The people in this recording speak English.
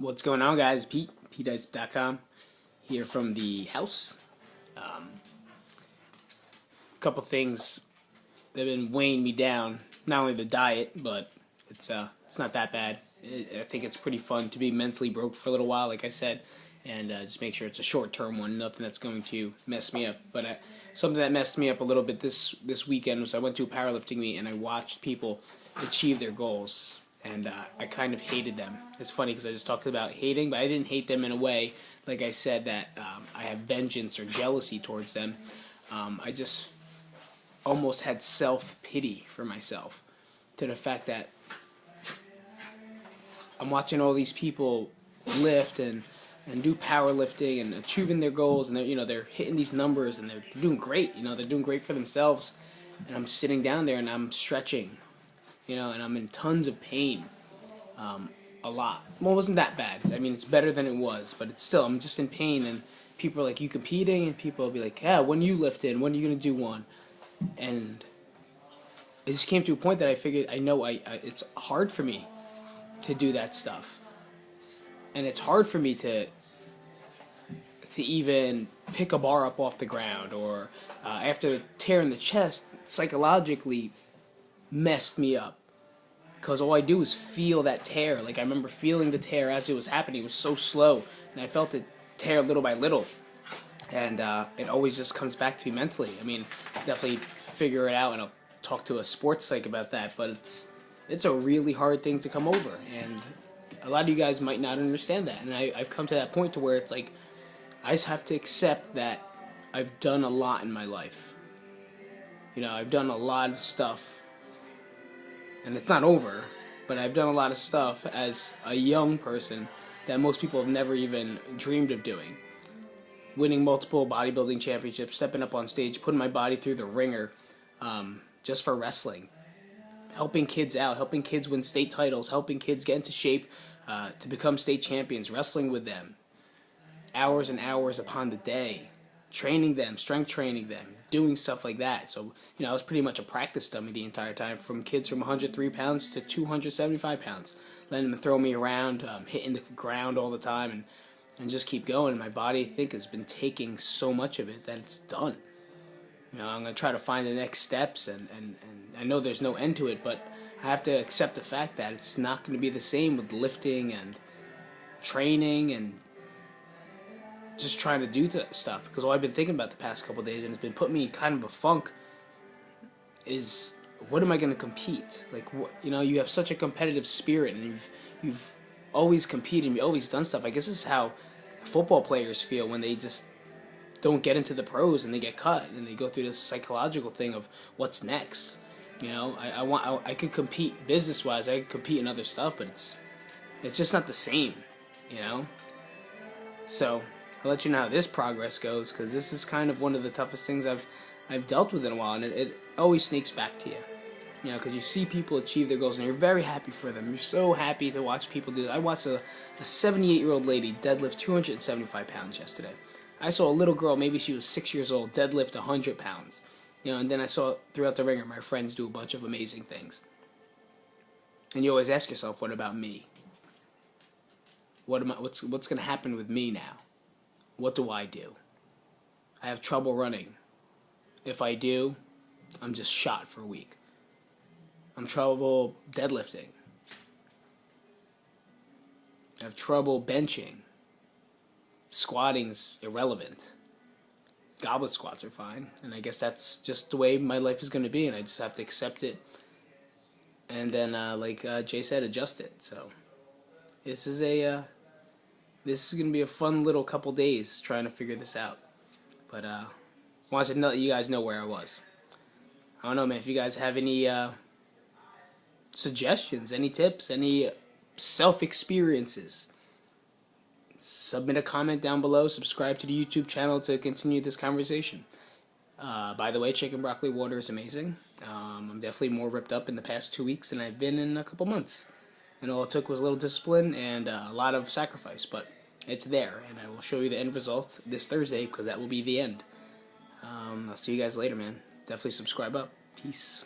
What's going on, guys? Isip.com here from the house. A couple things that have been weighing me down. Not only the diet, but it's not that bad. I think it's pretty fun to be mentally broke for a little while, like I said, and just make sure it's a short-term one, nothing that's going to mess me up. But something that messed me up a little bit this weekend was I went to a powerlifting meet and I watched people achieve their goals. And I kind of hated them. It's funny because I just talked about hating, but I didn't hate them in a way, like I said, that I have vengeance or jealousy towards them. I just almost had self-pity for myself, to the fact that I'm watching all these people lift and do powerlifting and achieving their goals, and they're hitting these numbers and they're doing great. They're doing great for themselves, and I'm sitting down there and I'm stretching. And I'm in tons of pain, a lot. Well, it wasn't that bad. I mean, it's better than it was, but it's still, I'm just in pain, and people are like, you competing? And people will be like, yeah, when you lift in, when are you going to do one? And it just came to a point that I figured, it's hard for me to do that stuff. And it's hard for me to even pick a bar up off the ground, or after the tear in the chest, psychologically messed me up. Because all I do is feel that tear. Like, I remember feeling the tear as it was happening. It was so slow, and I felt it tear little by little. And it always just comes back to me mentally. I mean, definitely figure it out, and I'll talk to a sports psych about that. But it's a really hard thing to come over, and a lot of you guys might not understand that. And I've come to that point to where it's like, I just have to accept that I've done a lot in my life. I've done a lot of stuff. And it's not over, but I've done a lot of stuff as a young person that most people have never even dreamed of doing. Winning multiple bodybuilding championships, stepping up on stage, putting my body through the ringer, just for wrestling. Helping kids out, helping kids win state titles, helping kids get into shape to become state champions, wrestling with them. Hours and hours upon the day. Training them, strength training them, doing stuff like that. So, I was pretty much a practice dummy the entire time, from kids from 103 pounds to 275 pounds. Letting them throw me around, hitting the ground all the time, and just keep going. And my body, I think, has been taking so much of it that it's done. I'm going to try to find the next steps, and I know there's no end to it, but I have to accept the fact that it's not going to be the same with lifting and training and just trying to do stuff. Because all I've been thinking about the past couple of days, and it's been putting me in kind of a funk, is what am I going to compete? Like, you have such a competitive spirit, and you've always competed, you've always done stuff. I guess this is how football players feel when they just don't get into the pros and they get cut, and they go through this psychological thing of what's next. I could compete business wise, I could compete in other stuff, but it's just not the same. So I'll let you know how this progress goes, because this is kind of one of the toughest things I've dealt with in a while, and it always sneaks back to you. Because you see people achieve their goals, and you're very happy for them. You're so happy to watch people do that. I watched a 78-year-old lady deadlift 275 pounds yesterday. I saw a little girl, maybe she was 6 years old, deadlift 100 pounds. And then I saw throughout the ringer my friends do a bunch of amazing things. And you always ask yourself, what about me? What's going to happen with me now? What do I do? I have trouble running. If I do, I'm just shot for a week. I'm trouble deadlifting. I have trouble benching. Squatting's irrelevant. Goblet squats are fine, and I guess that's just the way my life is going to be, and I just have to accept it. And then, like Jay said, adjust it. So this is going to be a fun little couple days trying to figure this out. But wanted to let you guys know where I was. I don't know, man, if you guys have any suggestions, any tips, any self-experiences, submit a comment down below. Subscribe to the YouTube channel to continue this conversation. By the way, chicken broccoli water is amazing. I'm definitely more ripped up in the past 2 weeks than I've been in a couple months. And all it took was a little discipline and a lot of sacrifice, but it's there, and I will show you the end result this Thursday, because that will be the end. I'll see you guys later, man. Definitely subscribe up. Peace.